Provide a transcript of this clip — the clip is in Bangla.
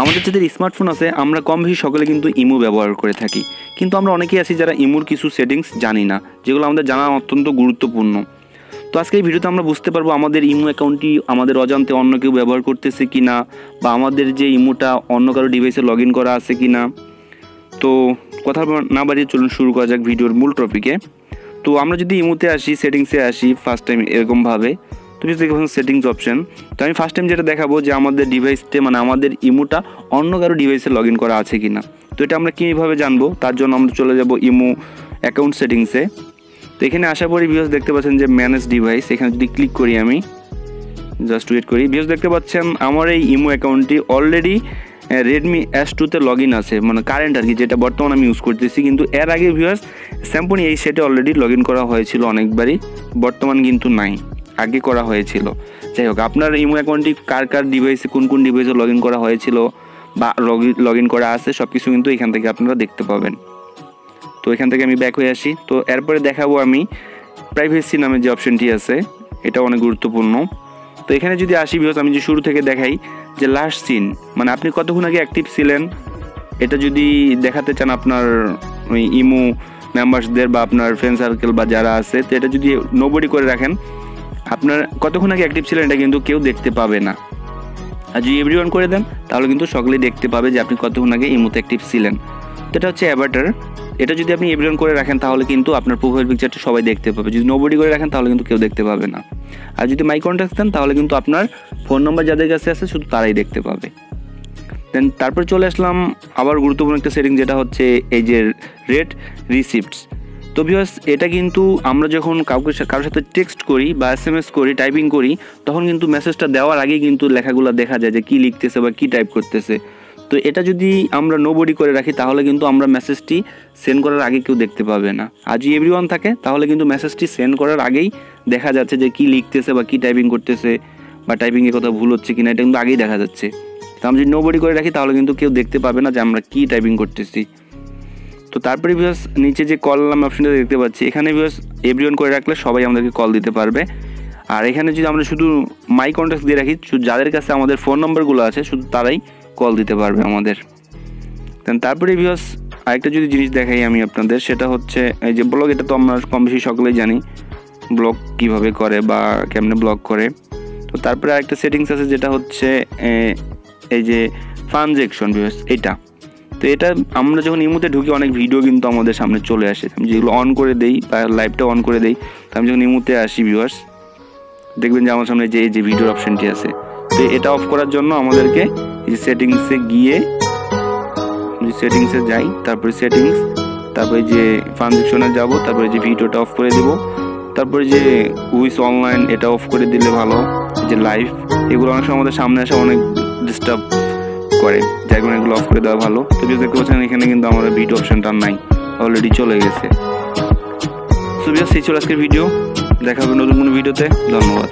আমাদের যাদের স্মার্টফোন আছে আমরা কম বেশি সকলে কিন্তু ইমো ব্যবহার করে থাকি, কিন্তু আমরা অনেকেই আছি যারা ইমোর কিছু সেটিংস জানি না, যেগুলো আমাদের জানা অত্যন্ত গুরুত্বপূর্ণ। তো আজকে এই ভিডিওতে আমরা বুঝতে পারবো আমাদের ইমো অ্যাকাউন্টটি আমাদের অজান্তে অন্য কেউ ব্যবহার করতেছে কি না, বা আমাদের যে ইমোটা অন্য কারো ডিভাইসে লগ ইন করা আছে কি না। তো কথা না বাড়িয়ে চলুন শুরু করা যাক ভিডিওর মূল টপিকে। তো আমরা যদি ইমোতে আসি, সেটিংসে আসি ফার্স্ট টাইম এরকমভাবে, তুমি যদি দেখো সেটিংস অপশন, তো আমি ফার্স্ট টাইম যেটা দেখাবো যে আমাদের ডিভাইসতে মানে আমাদের ইমোটা অন্য কারো ডিভাইসে লগ ইন করা আছে কি না। তো এটা আমরা কীভাবে জানবো, তার জন্য আমরা চলে যাব ইমো অ্যাকাউন্ট সেটিংসে। তো এখানে আসার পরে ভিউয়ার্স দেখতে পাচ্ছেন যে ম্যানেজ ডিভাইস, এখানে যদি ক্লিক করি আমি জাস্ট ওয়েট করি, ভিউয়ার্স দেখতে পাচ্ছেন আমার এই ইমো অ্যাকাউন্টটি অলরেডি রেডমি S2-তে লগ ইন আছে, মানে কারেন্ট আর কি, যেটা বর্তমানে আমি ইউজ করতেছি। কিন্তু এর আগে ভিউয়ার্স স্যামসং এই সেটে অলরেডি লগ ইন করা হয়েছিল অনেকবারই, বর্তমান কিন্তু নাই, আগে করা হয়েছিল। যাই হোক, আপনার ইমো অ্যাকাউন্টটি কার ডিভাইসে কোন কোন ডিভাইসে লগ ইন করা হয়েছিল বা লগ ইন করা আছে সব কিছু কিন্তু এখান থেকে আপনারা দেখতে পাবেন। তো এখান থেকে আমি ব্যাক হয়ে আসি। তো এরপরে দেখাবো আমি প্রাইভেসি নামে যে অপশনটি আছে, এটা অনেক গুরুত্বপূর্ণ। তো এখানে যদি আসি ভিউয়ার্স, আমি যে শুরু থেকে দেখাই যে লাস্ট সিন, মানে আপনি কতক্ষণ আগে অ্যাক্টিভ ছিলেন, এটা যদি দেখাতে চান আপনার ওই ইমো মেম্বার্সদের বা আপনার ফ্রেন্ড সার্কেল বা যারা আছে, তো এটা যদি নোবডি করে রাখেন, আপনার কতক্ষণ আগে অ্যাক্টিভ ছিলেন এটা কিন্তু কেউ দেখতে পাবে না। আর যদি এভরিওয়ান করে দেন তাহলে কিন্তু সকলেই দেখতে পাবে যে আপনি কতক্ষণ আগে ইমোতে অ্যাক্টিভ ছিলেন। তো এটা হচ্ছে অ্যাভাটার, এটা যদি আপনি এভরিওয়ান করে রাখেন তাহলে কিন্তু আপনার প্রোফাইল পিকচারটা সবাই দেখতে পাবে। যদি নোবডি করে রাখেন তাহলে কিন্তু কেউ দেখতে পাবে না। আর যদি মাই কন্ট্যাক্ট দেন তাহলে কিন্তু আপনার ফোন নম্বর যাদের কাছে আছে শুধু তারাই দেখতে পাবে। দেন তারপর চলে আসলাম আবার গুরুত্বপূর্ণ একটা সেটিং, যেটা হচ্ছে এই যে রেড রিসিপ্টস। তো ভিউয়ার্স এটা কিন্তু আমরা যখন কারোর সাথে টেক্সট করি বা SMS করি, টাইপিং করি, তখন কিন্তু মেসেজটা দেওয়ার আগেই কিন্তু লেখাগুলো দেখা যায় যে কী লিখতেছে বা কী টাইপ করতেছে। তো এটা যদি আমরা নোবডি করে রাখি তাহলে কিন্তু আমরা মেসেজটি সেন্ড করার আগে কেউ দেখতে পাবে না। আর যদি এভরিওয়ান থাকে তাহলে কিন্তু মেসেজটি সেন্ড করার আগেই দেখা যাচ্ছে যে কী লিখতেছে বা কী টাইপিং করতেছে বা টাইপিংয়ে কথা ভুল হচ্ছে কিনা, এটা কিন্তু আগেই দেখা যাচ্ছে। তো আমরা যদি নোবডি করে রাখি তাহলে কিন্তু কেউ দেখতে পাবে না যে আমরা কী টাইপিং করতেছি। তো তারপরে ভিউয়ার্স নিচে যে কল নামে অপশনটা দেখতে পাচ্ছি, এখানে ভিউয়ার্স এভরিওয়ান করে রাখলে সবাই আমাদেরকে কল দিতে পারবে। আর এখানে যদি আমরা শুধু মাই কন্ট্যাক্ট দিয়ে রাখি, যাদের কাছে আমাদের ফোন নম্বরগুলো আছে শুধু তারাই কল দিতে পারবে আমাদের। দেন তারপরে ভিউয়ার্স আরেকটা যদি জিনিস দেখাই আমি আপনাদের, সেটা হচ্ছে এই যে ব্লগ, এটা তো আমরা কম বেশি সকলেই জানি ব্লগ কীভাবে করে বা কেমনে ব্লগ করে। তো তারপরে আরেকটা সেটিংস আছে যেটা হচ্ছে এই যে ট্রানজ্যাকশন ভিউয়ার্স, এটা। তো এটা আমরা যখন ইমোতে ঢুকি অনেক ভিডিও কিন্তু আমাদের সামনে চলে আসে, আমি যেগুলো অন করে দেই বা লাইভটা অন করে দেই, তো আমি যখন ইমোতে আসি ভিউয়ার্স দেখবেন যে আমার সামনে যে ভিডিওর অপশনটি আছে। তো এটা অফ করার জন্য আমাদেরকে এই যে সেটিংসে গিয়ে সেটিংসে যাই, তারপরে সেটিংস, তারপরে যে ট্রানজ্যাকশনে যাব, তারপরে যে ভিডিওটা অফ করে দেব, তারপরে যে উইস অনলাইন এটা অফ করে দিলে ভালো। যে লাইভ এগুলো অনেক সময় আমাদের সামনে আসা অনেক ডিস্টার্ব করে, যাই কারণে এগুলো অফ করে দেওয়া ভালো। তো যদি দেখতে পাচ্ছেন এখানে কিন্তু আমার ভিডিও অপশনটা নাই, অলরেডি চলে গেছে। সো ভিউয়ার্স এই ছিল আজকের ভিডিও, দেখা হবে নতুন কোনো ভিডিওতে। ধন্যবাদ।